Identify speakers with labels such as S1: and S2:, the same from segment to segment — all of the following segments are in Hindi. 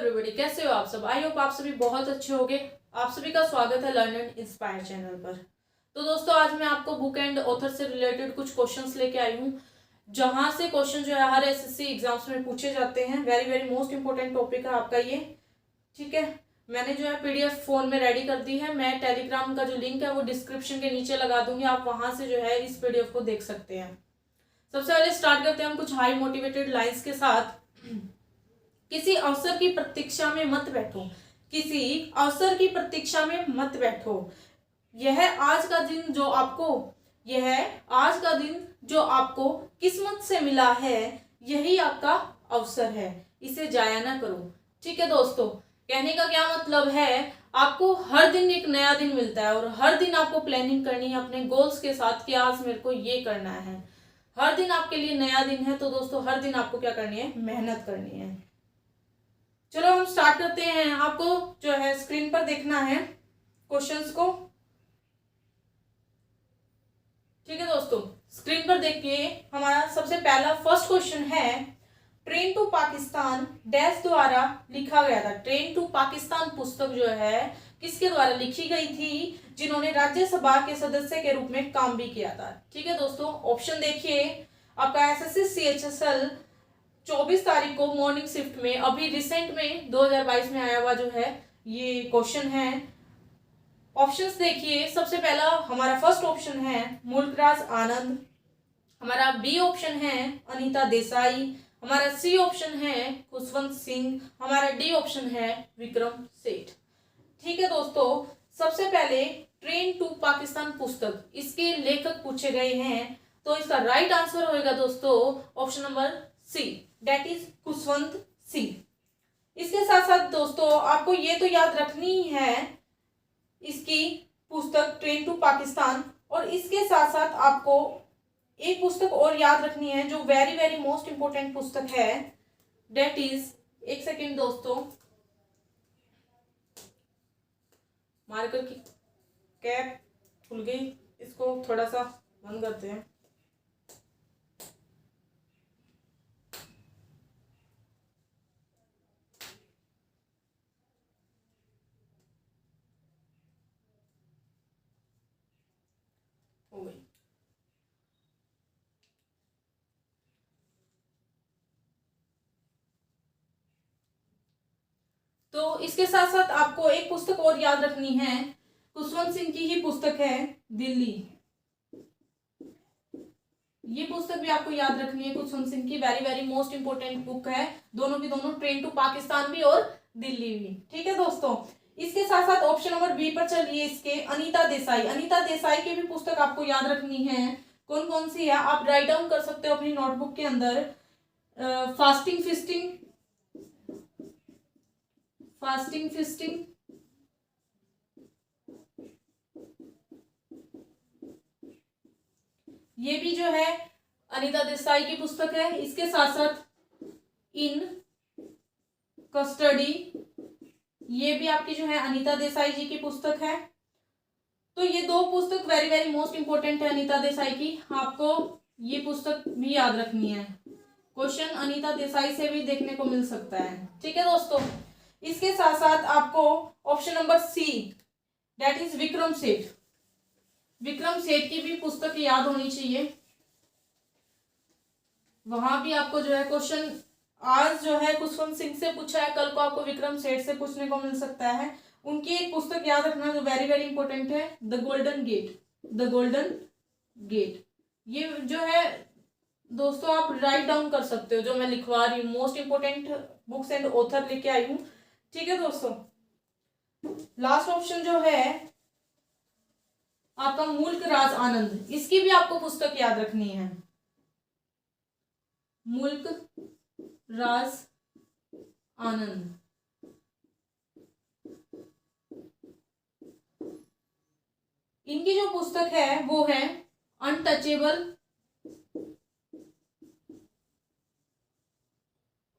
S1: एवरीबॉडी, कैसे हो आप सब। आई होप आप सभी बहुत अच्छे होंगे। आप सभी का स्वागत है लर्न एंड इंस्पायर चैनल पर। तो दोस्तों, आज मैं आपको बुक एंड ऑथर से रिलेटेड कुछ क्वेश्चंस लेके आई हूँ, जहां से क्वेश्चन जो है हर एसएससी एग्जाम्स में पूछे जाते हैं। Very very most important topic है आपका ये। ठीक है, मैंने जो है पीडीएफ फोन में रेडी कर दी है। मैं टेलीग्राम का जो लिंक है वो डिस्क्रिप्शन के नीचे लगा दूंगी, आप वहां से जो है इस पीडीएफ को देख सकते हैं। सबसे पहले स्टार्ट करते हैं हम कुछ हाई मोटिवेटेड लाइन्स के साथ। किसी अवसर की प्रतीक्षा में मत बैठो, किसी अवसर की प्रतीक्षा में मत बैठो। यह आज का दिन जो आपको किस्मत से मिला है, यही आपका अवसर है, इसे जाया ना करो। ठीक है दोस्तों, कहने का क्या मतलब है, आपको हर दिन एक नया दिन मिलता है और हर दिन आपको प्लानिंग करनी है अपने गोल्स के साथ कि आज मेरे को ये करना है। हर दिन आपके लिए नया दिन है, तो दोस्तों हर दिन आपको क्या करनी है, मेहनत करनी है। चलो हम स्टार्ट करते हैं। आपको जो है स्क्रीन पर देखना है क्वेश्चंस को। ठीक है दोस्तों, स्क्रीन पर देखिए। हमारा सबसे पहला फर्स्ट क्वेश्चन है, ट्रेन टू पाकिस्तान डैश द्वारा लिखा गया था। ट्रेन टू पाकिस्तान पुस्तक जो है किसके द्वारा लिखी गई थी, जिन्होंने राज्यसभा के सदस्य के रूप में काम भी किया था। ठीक है दोस्तों, ऑप्शन देखिए। आपका एसएससी सीएचएसएल 24 तारीख को मॉर्निंग शिफ्ट में, अभी रिसेंट में 2022 में आया हुआ जो है ये क्वेश्चन है। ऑप्शंस देखिए। सबसे पहला हमारा फर्स्ट ऑप्शन है मुल्कराज आनंद, हमारा बी ऑप्शन है अनीता देसाई, हमारा सी ऑप्शन है खुशवंत सिंह, हमारा डी ऑप्शन है विक्रम सेठ। ठीक है दोस्तों, सबसे पहले ट्रेन टू पाकिस्तान पुस्तक, इसके लेखक पूछे गए हैं, तो इसका राइट आंसर होगा दोस्तों option number C, that is Khushwant Singh. इसके साथ साथ दोस्तों आपको ये तो याद रखनी है इसकी पुस्तक ट्रेन टू पाकिस्तान, और इसके साथ साथ आपको एक पुस्तक और याद रखनी है जो वेरी वेरी मोस्ट इंपोर्टेंट पुस्तक है, डेट इज, एक सेकेंड दोस्तों, मार्कर की कैप खुल गई, इसको थोड़ा सा बंद करते हैं। हो गई। तो इसके साथ साथ आपको एक पुस्तक और याद रखनी है, खुशवंत सिंह की ही पुस्तक है दिल्ली। ये पुस्तक भी आपको याद रखनी है, खुशवंत सिंह की, very very most important book है। दोनों की दोनों, ट्रेन टू पाकिस्तान भी और दिल्ली भी। ठीक है दोस्तों, इसके साथ साथ ऑप्शन नंबर बी पर चलिए। इसके अनीता देसाई, अनीता देसाई की भी पुस्तक आपको याद रखनी है। कौन कौन सी है आप राइट डाउन कर सकते हो अपनी नोटबुक के अंदर। फास्टिंग फिस्टिंग, ये भी जो है अनीता देसाई की पुस्तक है। इसके साथ साथ इन कस्टडी, ये भी आपकी जो है अनीता देसाई जी की पुस्तक है। तो ये दो पुस्तक वेरी वेरी मोस्ट इंपोर्टेंट है अनीता देसाई की, आपको ये पुस्तक भी याद रखनी है। क्वेश्चन अनीता देसाई से भी देखने को मिल सकता है। ठीक है दोस्तों, इसके साथ साथ आपको option number C, that is Vikram Seth, Vikram सेठ की भी पुस्तक याद होनी चाहिए। वहां भी आपको जो है क्वेश्चन आज जो है खुशवंत सिंह से पूछा है, कल को आपको विक्रम सेठ से पूछने को मिल सकता है। उनकी एक पुस्तक याद रखना जो वेरी वेरी इंपॉर्टेंट है, द गोल्डन गेट। ये जो है दोस्तों आप राइट डाउन कर सकते हो, जो मैं लिखवा रही हूँ, most important books and author लेके आई हूँ। ठीक है दोस्तों, लास्ट ऑप्शन जो है आपका मुल्कराज आनंद, इसकी भी आपको पुस्तक याद रखनी है, मुल्कराज आनंद। इनकी जो पुस्तक है वो है अनटचेबल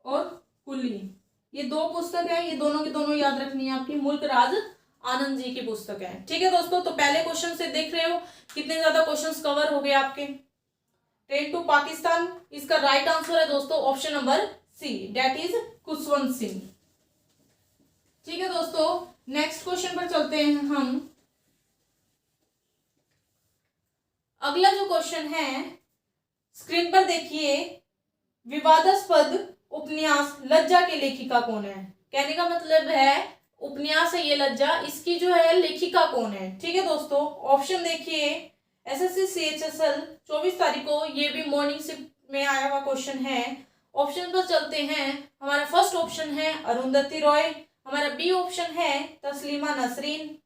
S1: और कुली, ये दो पुस्तक है, ये दोनों की दोनों याद रखनी है आपकी, मुल्कराज आनंद जी की पुस्तक है। ठीक है दोस्तों, तो पहले क्वेश्चन से देख रहे हो कितने ज्यादा क्वेश्चंस कवर हो गए आपके। ट्रेन टू पाकिस्तान, इसका राइट आंसर है दोस्तों option number C, that is Khushwant Singh. ठीक है दोस्तों, नेक्स्ट क्वेश्चन पर चलते हैं हम। अगला जो क्वेश्चन है स्क्रीन पर देखिए, विवादास्पद उपन्यास लज्जा के लेखिका कौन है। कहने का मतलब है उपन्यास है ये लज्जा, इसकी जो है लेखिका कौन है। ठीक है दोस्तों, ऑप्शन देखिए, एसएससी सीएचएसएल 24 तारीख को, ये भी मॉर्निंग शिफ्ट में आया हुआ क्वेश्चन है। ऑप्शन पर चलते हैं। हमारा फर्स्ट ऑप्शन है अरुंधति रॉय, हमारा बी ऑप्शन है तस्लीमा नसरीन,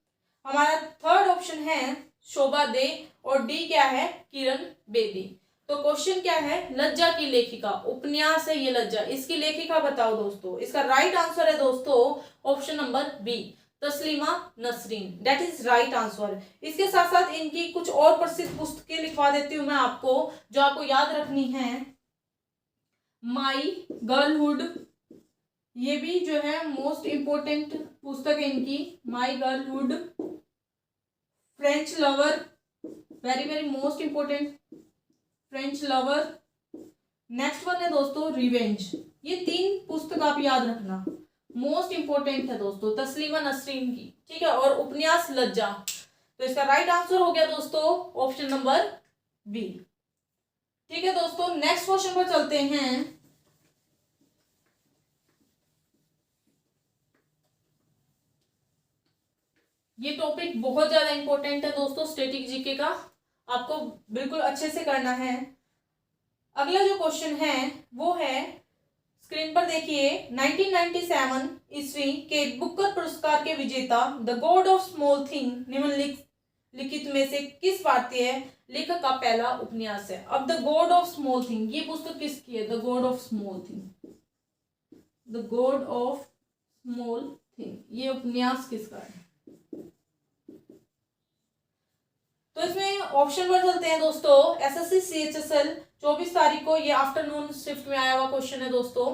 S1: हमारा थर्ड ऑप्शन है शोभा दे, और डी क्या है, किरण बेदी। तो क्वेश्चन क्या है, लज्जा की लेखिका, उपन्यास है ये लज्जा, इसकी लेखिका बताओ दोस्तों। इसका राइट आंसर है दोस्तों option number B, Taslima Nasrin, that is right answer. इसके साथ साथ इनकी कुछ और प्रसिद्ध पुस्तकें लिखवा देती हूं मैं आपको, जो आपको याद रखनी है। माई गर्लहुड, ये भी जो है मोस्ट इंपोर्टेंट पुस्तक है इनकी, my girlhood. French lover, very very most important, French lover. Next one है दोस्तों रिवेंज। ये 3 पुस्तक आप याद रखना, मोस्ट इंपोर्टेंट है दोस्तों, तस्लीमा नसरीन की। ठीक है, और उपन्यास लज्जा। तो इसका राइट आंसर हो गया दोस्तों ऑप्शन नंबर बी। ठीक है दोस्तों, नेक्स्ट क्वेश्चन पर चलते हैं। ये टॉपिक बहुत ज्यादा इंपॉर्टेंट है दोस्तों, स्टैटिक जीके का, आपको बिल्कुल अच्छे से करना है। अगला जो क्वेश्चन है वो है, स्क्रीन पर देखिए, 1997 ईस्वी के बुकर पुरस्कार के विजेता the god of small thing निम्नलिखित में से किस भारतीय लेखक का पहला उपन्यास है। अब the god of small thing, ये पुस्तक किसकी है, the god of small thing, the god of small thing, ये उपन्यास किसका है। तो इसमें ऑप्शन पर चलते हैं दोस्तों। एसएससी सीएचएसएल 24 तारीख को, ये आफ्टरनून शिफ्ट में आया हुआ क्वेश्चन है दोस्तों।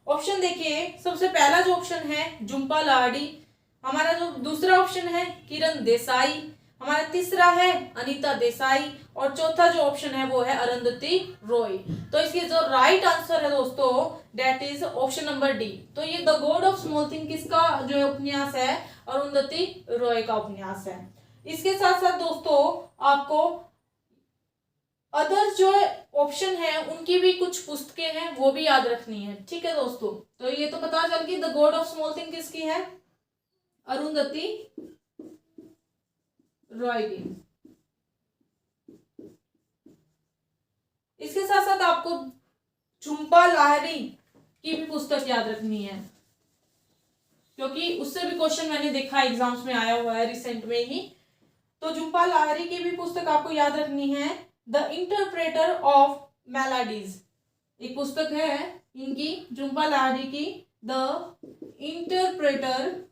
S1: ऑप्शन देखिए, सबसे पहला जो ऑप्शन है झुम्पा लाहिड़ी, हमारा जो दूसरा ऑप्शन है किरण देसाई, हमारा तीसरा है अनीता देसाई, और चौथा जो ऑप्शन है वो है अरुंधति रॉय। तो इसकी जो राइट आंसर है दोस्तों that is option number D. तो ये the god of small thing किसका जो उपन्यास है, अरुंधति रॉय का उपन्यास है। इसके साथ साथ दोस्तों आपको अदर जो ऑप्शन है उनकी भी कुछ पुस्तकें हैं वो भी याद रखनी है। ठीक है दोस्तों, तो ये तो पता चल गई the god of small thing किसकी है, अरुंधति रॉय की। इसके साथ साथ आपको झुम्पा लाहिड़ी की भी पुस्तक याद रखनी है, क्योंकि उससे भी क्वेश्चन मैंने देखा एग्जाम्स में आया हुआ है रिसेंट में ही। तो झुम्पा लाहिड़ी की भी पुस्तक आपको याद रखनी है, द इंटरप्रेटर ऑफ मेलोडीज, एक पुस्तक है इनकी झुम्पा लाहिड़ी की, the interpreter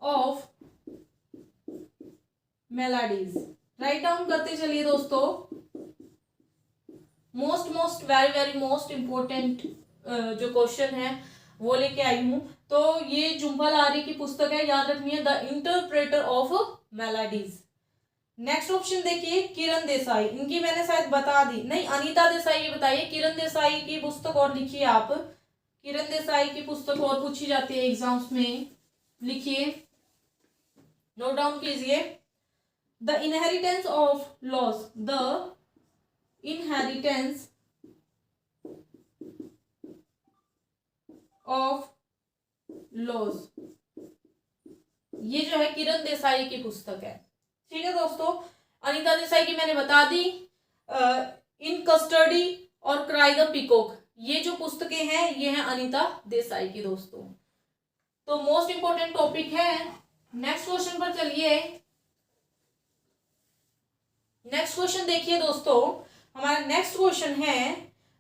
S1: of melodies. Write down करते चलिए दोस्तों, most very very most important जो क्वेश्चन है वो लेके आई हूं। तो ये झुम्पा लाहिड़ी की पुस्तक है, याद रखनी है, the interpreter of melodies. Next option देखिए किरण देसाई, इनकी मैंने शायद बता दी, नहीं अनीता देसाई ये बताइए, किरण देसाई की पुस्तक और लिखिए आप, किरण देसाई की पुस्तक और पूछी जाती है एग्जाम्स में, लिखिए, नोट डाउन कीजिए। The inheritance of loss, the inheritance of loss, ये जो है किरण देसाई की पुस्तक है। ठीक है दोस्तों, अनीता देसाई की मैंने बता दी, इन कस्टडी और क्राई द पीकॉक, ये जो पुस्तकें हैं ये हैं अनीता देसाई की दोस्तों। तो मोस्ट इंपोर्टेंट टॉपिक है। नेक्स्ट क्वेश्चन पर चलिए। नेक्स्ट क्वेश्चन देखिए दोस्तों, हमारा नेक्स्ट क्वेश्चन है,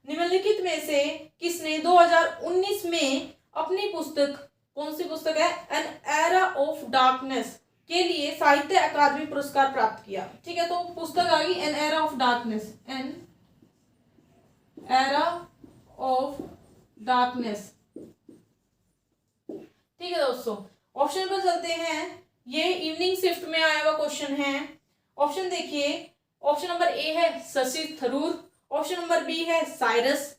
S1: निम्नलिखित में से किसने 2019 में अपनी पुस्तक, कौन सी पुस्तक है, एन एरा ऑफ डार्कनेस के लिए साहित्य अकादमी पुरस्कार प्राप्त किया। ठीक है, तो पुस्तक आ गई N era of darkness, N era of darkness. ठीक है दोस्तों, ऑप्शन पर चलते हैं, ये इवनिंग शिफ्ट में आया हुआ क्वेश्चन है। ऑप्शन देखिए, ऑप्शन नंबर ए है Shashi Tharoor, option number B है साइरस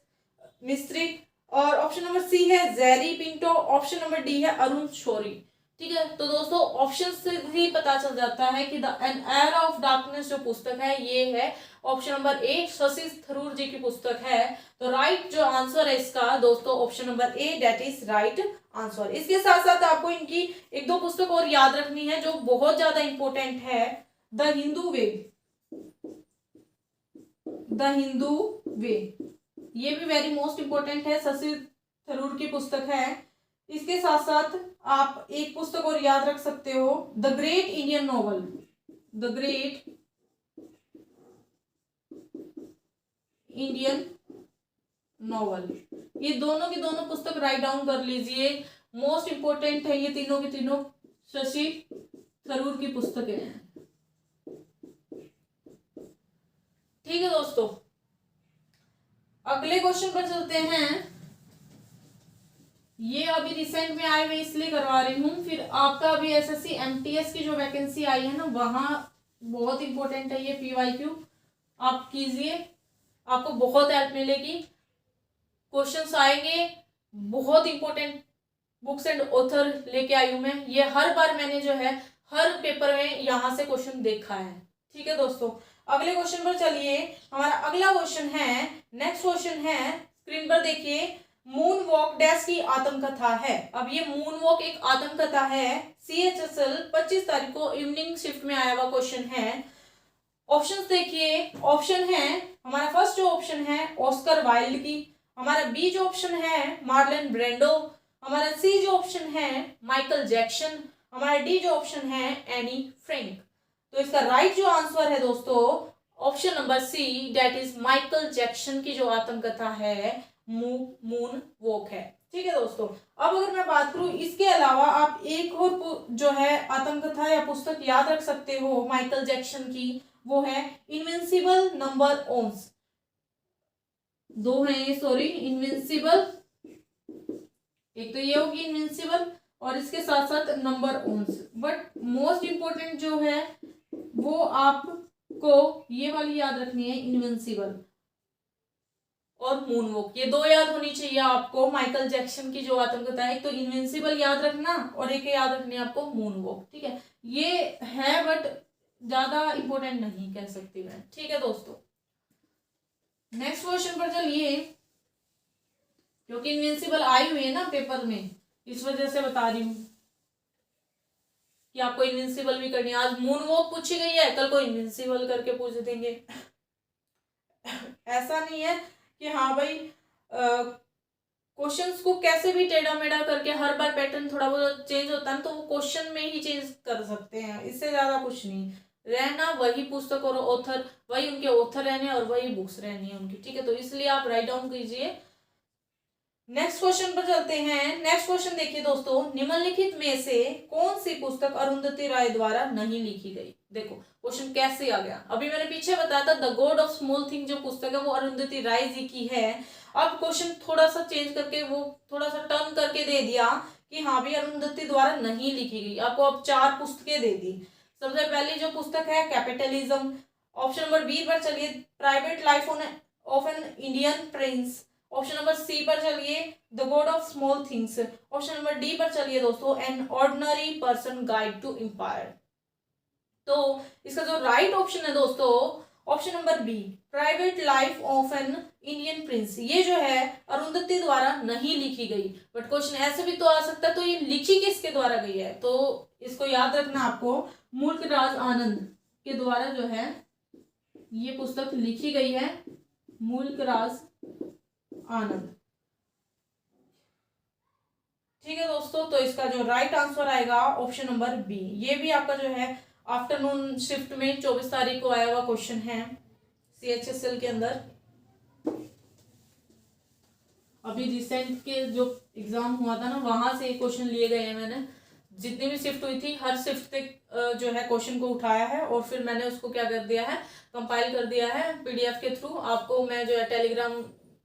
S1: मिस्त्री, और ऑप्शन नंबर सी है Jerry Pinto, option number D है अरुण शौरी। ठीक है, तो दोस्तों ऑप्शन से ही पता चल जाता है कि the an era of darkness जो पुस्तक है ये है option number A, Shashi Tharoor ji की पुस्तक है। तो राइट जो आंसर है इसका दोस्तों option number A, that is right answer. इसके साथ साथ आपको इनकी एक दो पुस्तक और याद रखनी है जो बहुत ज्यादा इंपॉर्टेंट है। The Hindu way, the Hindu way, ये भी वेरी मोस्ट इंपॉर्टेंट है, शशि थरूर की पुस्तक है। इसके साथ साथ आप एक पुस्तक और याद रख सकते हो, the great Indian novel, the great Indian novel. ये दोनों की दोनों पुस्तक राइट डाउन कर लीजिए, मोस्ट इंपॉर्टेंट है ये तीनों की तीनों, शशि थरूर की पुस्तकें हैं। ठीक है दोस्तों, अगले क्वेश्चन पर चलते हैं। ये अभी रिसेंट में आए, मैं इसलिए करवा रही हूँ, फिर आपका अभी एसएससी एमटीएस की जो वैकेंसी आई है ना, वहां बहुत इंपॉर्टेंट है ये पीवाईक्यू, आप कीजिए, आपको बहुत हेल्प मिलेगी। क्वेश्चंस आएंगे, बहुत इंपॉर्टेंट बुक्स एंड ऑथर लेके आई हूं मैं, ये हर बार मैंने जो है हर पेपर में यहां से क्वेश्चन देखा है। ठीक है दोस्तों, अगले क्वेश्चन पर चलिए। हमारा अगला क्वेश्चन है, नेक्स्ट क्वेश्चन है, स्क्रीन पर देखिए, मून वॉक डैश की आत्मकथा है। अब ये मून वॉक एक आत्मकथा है, CHSL 25 तारीख को इवनिंग शिफ्ट में आया हुआ क्वेश्चन है। ऑप्शंस देखिए, ऑप्शन है हमारा फर्स्ट जो ऑप्शन है ऑस्कर वाइल्ड की, हमारा बी जो ऑप्शन है मार्लन ब्रेंडो, हमारा सी जो ऑप्शन है माइकल जैक्सन, हमारा डी जो ऑप्शन है एनी फ्रैंक। तो इसका राइट जो आंसर है दोस्तों option number C, that is Michael Jackson की जो आत्मकथा है मून वॉक है। ठीक है दोस्तों, अब अगर मैं बात करूं इसके अलावा आप एक और जो है आत्मकथा या पुस्तक याद रख सकते हो माइकल जैक्सन की, वो है इनविंसिबल नंबर ओन्स। दो हैं ये, सॉरी, इनविंसिबल, एक तो ये होगी इनविंसिबल और इसके साथ साथ number ones. But most important जो है वो आपको ये वाली याद रखनी है, इनविंसिबल और मून वॉक, ये दो याद होनी चाहिए आपको। माइकल जैक्सन की जो आत्मकथा है, एक तो इनविंसिबल याद रखना और एक याद रखनी है आपको मून वॉक। ठीक है, ये है बट ज्यादा इंपॉर्टेंट नहीं कह सकती मैं। ठीक है दोस्तों, नेक्स्ट क्वेश्चन पर चलिए, क्योंकि इनविंसिबल आई हुई है ना पेपर में, इस वजह से बता रही हूं कि आपको इनविंसिबल भी करनी है। आज मून वॉक पूछी गई है, कल को इनविंसिबल करके पूछ देंगे। ऐसा नहीं है कि हाँ भाई क्वेश्चंस को कैसे भी टेढ़ा मेढ़ा करके हर बार पैटर्न थोड़ा बहुत चेंज होता है तो वो क्वेश्चन में ही चेंज कर सकते हैं, इससे ज्यादा कुछ नहीं। रहना वही पुस्तक और ऑथर, वही उनके ऑथर रहने और वही बुक्स रहनी है उनकी। ठीक है, तो इसलिए आप राइट डाउन कीजिए। नेक्स्ट क्वेश्चन पर चलते हैं। नेक्स्ट क्वेश्चन देखिए दोस्तों, निम्नलिखित में से कौन सी पुस्तक अरुंधति राय द्वारा नहीं लिखी गई। देखो क्वेश्चन कैसे आ गया, अभी मैंने पीछे बताया था the god of small thing जो पुस्तक है वो अरुंधति राय जी की है। अब क्वेश्चन थोड़ा सा चेंज करके वो थोड़ा सा टर्न करके दे दिया कि हाँ भी अरुंधति द्वारा नहीं लिखी गई। आपको अब 4 पुस्तकें दे दी। सबसे पहली जो पुस्तक है कैपिटलिज्म, ऑप्शन नंबर बी पर चलिए private life of an Indian prince, option number C पर चलिए the god of small things, option number D पर चलिए दोस्तों an ordinary person guide to empire. तो इसका जो राइट ऑप्शन है दोस्तों option number B, private life of an Indian prince. ये जो है अरुंधति द्वारा नहीं लिखी गई। बट क्वेश्चन ऐसे भी तो आ सकता है, तो ये लिखी किसके द्वारा गई है, तो इसको याद रखना आपको, मुल्कराज आनंद के द्वारा जो है ये पुस्तक लिखी गई है, मुल्कराज आनंद। ठीक है दोस्तों, तो इसका जो राइट आंसर आएगा ऑप्शन नंबर बी। ये भी आपका जो है आफ्टरनून शिफ्ट में 24 तारीख को आया हुआ क्वेश्चन है CHSL के अंदर। अभी रिसेंट के जो एग्जाम हुआ था ना वहां से क्वेश्चन लिए गए हैं। मैंने जितनी भी शिफ्ट हुई थी हर शिफ्ट तक जो है क्वेश्चन को उठाया है और फिर मैंने उसको क्या कर दिया है, कंपाइल कर दिया है PDF के थ्रू। आपको मैं जो है टेलीग्राम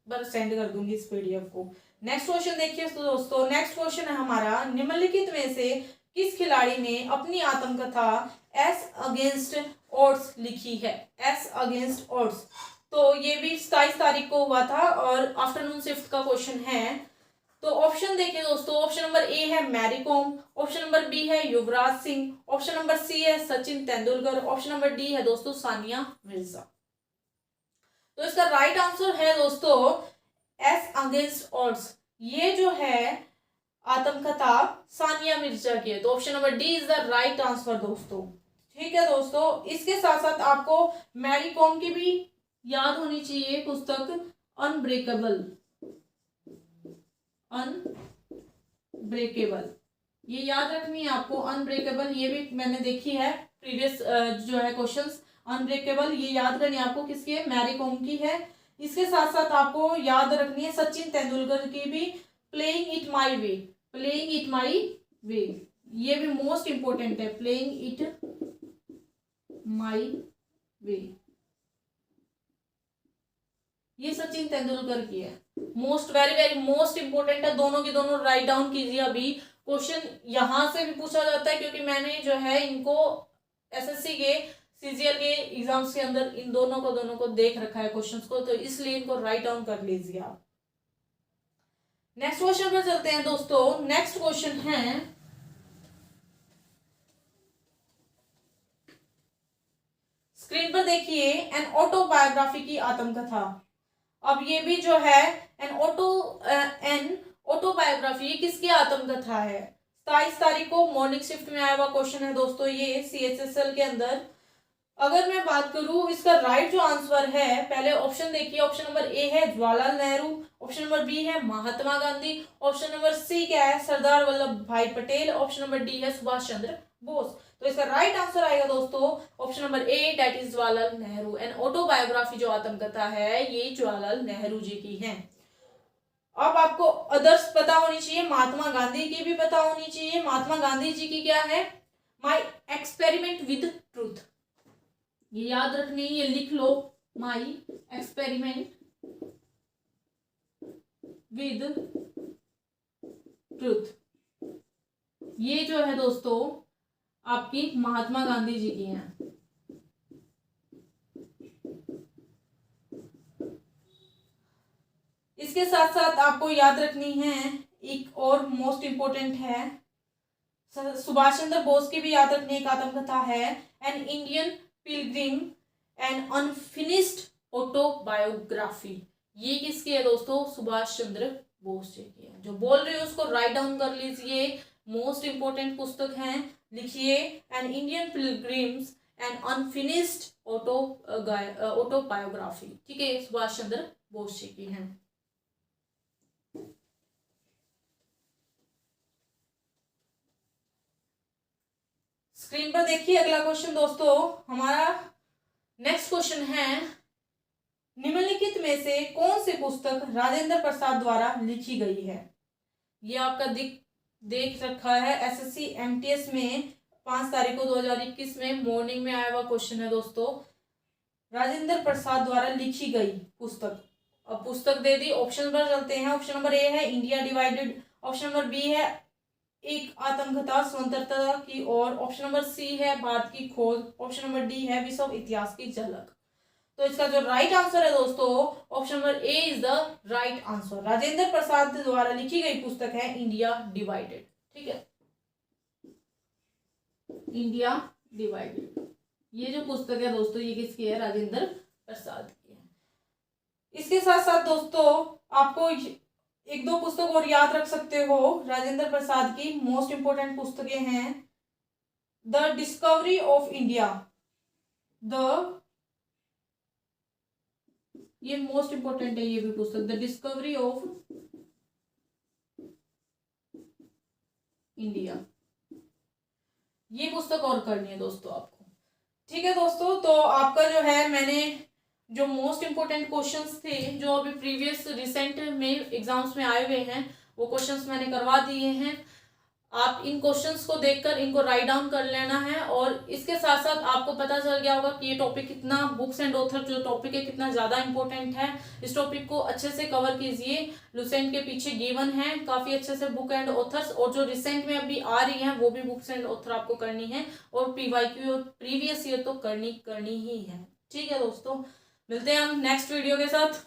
S1: पर सेंड कर दूंगी इस PDF को। नेक्स्ट क्वेश्चन देखिए दोस्तों, नेक्स्ट क्वेश्चन है हमारा, निम्नलिखित में से किस खिलाड़ी ने अपनी आत्मकथा एस अगेंस्ट ऑड्स लिखी है। एस अगेंस्ट ऑड्स, तो ये भी 27 तारीख को हुआ था और आफ्टरनून शिफ्ट का क्वेश्चन है। तो ऑप्शन देखिए दोस्तों, ऑप्शन नंबर ए है Mary Kom, option number B है Yuvraj Singh, option number C है Sachin Tendulkar, option number D है दोस्तों सानिया मिर्जा। तो इसका राइट आंसर है दोस्तों एस अगेंस्ट ऑड्स। ये जो है आत्मकथा सानिया मिर्जा की है, तो option number D is the right answer दोस्तों। ठीक है दोस्तों, इसके साथ साथ आपको मैरी कॉम की भी याद होनी चाहिए पुस्तक अनब्रेकेबल। अनब्रेकेबल ये याद रखनी है आपको, अनब्रेकेबल ये भी मैंने देखी है प्रीवियस जो है क्वेश्चंस। अनब्रेकेबल ये याद करनी है आपको, किसकी है, मैरी कॉम की है। इसके साथ साथ आपको याद रखनी है सचिन तेंदुलकर की भी, playing it my way, playing it my way ये भी मोस्ट इंपोर्टेंट है, प्लेइंग इट माई वे ये सचिन तेंदुलकर की है। Most very very most important है, दोनों की दोनों राइट डाउन कीजिए। अभी क्वेश्चन यहां से भी पूछा जाता है क्योंकि मैंने जो है इनको एसएससी के सीजीएल के एग्जाम्स के अंदर इन दोनों को देख रखा है क्वेश्चंस को, तो इसलिए इनको राइट डाउन कर लीजिए आप। नेक्स्ट क्वेश्चन पर चलते हैं दोस्तों। नेक्स्ट क्वेश्चन है स्क्रीन पर देखिए, एन ऑटोबायोग्राफी की आत्मकथा। अब ये भी जो है एन ऑटोबायोग्राफी किसकी आत्मकथा है। 27 तारीख को मॉर्निंग शिफ्ट में आया हुआ क्वेश्चन है दोस्तों ये CHSL के अंदर। अगर मैं बात करूं इसका राइट जो आंसर है, पहले ऑप्शन देखिए, ऑप्शन नंबर ए है Jawaharlal Nehru, option number B है Mahatma Gandhi, option number C क्या है सरदार वल्लभ भाई पटेल, ऑप्शन नंबर डी है सुभाष चंद्र बोस। तो इसका राइट आंसर आएगा दोस्तों option number A, that is Jawaharlal Nehru. And autobiography जो आत्मकथा है ये जवाहरलाल नेहरू जी की है। अब आपको अदर्स पता होनी चाहिए, महात्मा गांधी की भी पता होनी चाहिए। महात्मा गांधी जी की क्या है, माई एक्सपेरिमेंट विद ट्रूथ, ये याद रखनी, ये लिख लो, माई एक्सपेरिमेंट विद ट्रूथ। ये जो है दोस्तों आपकी महात्मा गांधी जी की है। इसके साथ साथ आपको याद रखनी है एक और मोस्ट इंपोर्टेंट है, सुभाष चंद्र बोस की भी याद रखने एक आत्मकथा है, an Indian Pilgrim and unfinished autobiography. ये किसकी है दोस्तों, सुभाष चंद्र बोस जी की है। जो बोल रही है उसको राइट डाउन कर लीजिए, मोस्ट इंपोर्टेंट पुस्तक है, लिखिए an Indian pilgrims and unfinished autobiography. ठीक है, सुभाष चंद्र बोस जी की है। स्क्रीन पर देखिए अगला क्वेश्चन दोस्तों, हमारा नेक्स्ट क्वेश्चन है, निम्नलिखित में से कौन सी पुस्तक राजेंद्र प्रसाद द्वारा लिखी गई है। ये आपका देख रखा है एसएससी एमटीएस में 5 तारीख को 2021 में मॉर्निंग में आया हुआ क्वेश्चन है दोस्तों, राजेंद्र प्रसाद द्वारा लिखी गई पुस्तक। अब पुस्तक दे दी, ऑप्शन पर चलते हैं। ऑप्शन नंबर ए है India divided, option number B है एक आत्मकथा स्वतंत्रता की ओर, ऑप्शन नंबर सी है भारत की खोज, ऑप्शन नंबर डी है विश्व इतिहास की झलक। तो इसका जो राइट आंसर है दोस्तों option number A is the right answer. Rajendra Prasad द्वारा लिखी गई पुस्तक है इंडिया डिवाइडेड। ठीक है, इंडिया डिवाइडेड ये जो पुस्तक है दोस्तों ये किसकी है, राजेंद्र प्रसाद की है। इसके साथ साथ दोस्तों आपको एक दो पुस्तक और याद रख सकते हो राजेंद्र प्रसाद की, मोस्ट इंपोर्टेंट पुस्तकें हैं, द डिस्कवरी ऑफ इंडिया, ये मोस्ट इंपोर्टेंट है ये भी पुस्तक, द डिस्कवरी ऑफ इंडिया, ये पुस्तक और करनी है दोस्तों आपको। ठीक है दोस्तों, तो आपका जो है मैंने जो मोस्ट इंपोर्टेंट क्वेश्चंस थे जो अभी प्रीवियस रिसेंट में एग्जाम्स में आए हुए हैं वो क्वेश्चंस मैंने करवा दिए हैं। आप इन क्वेश्चंस को देखकर इनको राइट डाउन कर लेना है, और इसके साथ साथ आपको पता चल गया होगा कि ये टॉपिक कितना, बुक्स एंड ऑथर जो टॉपिक है कितना ज़्यादा इंपॉर्टेंट है। इस टॉपिक को अच्छे से कवर कीजिए, लुसेंट के पीछे गिवन है काफ़ी अच्छे से बुक एंड ऑथर्स, और जो रिसेंट में अभी आ रही हैं वो भी बुक्स एंड ऑथर आपको करनी है, और PYQ और प्रीवियस ईयर तो करनी ही है। ठीक है दोस्तों, मिलते हैं हम नेक्स्ट वीडियो के साथ।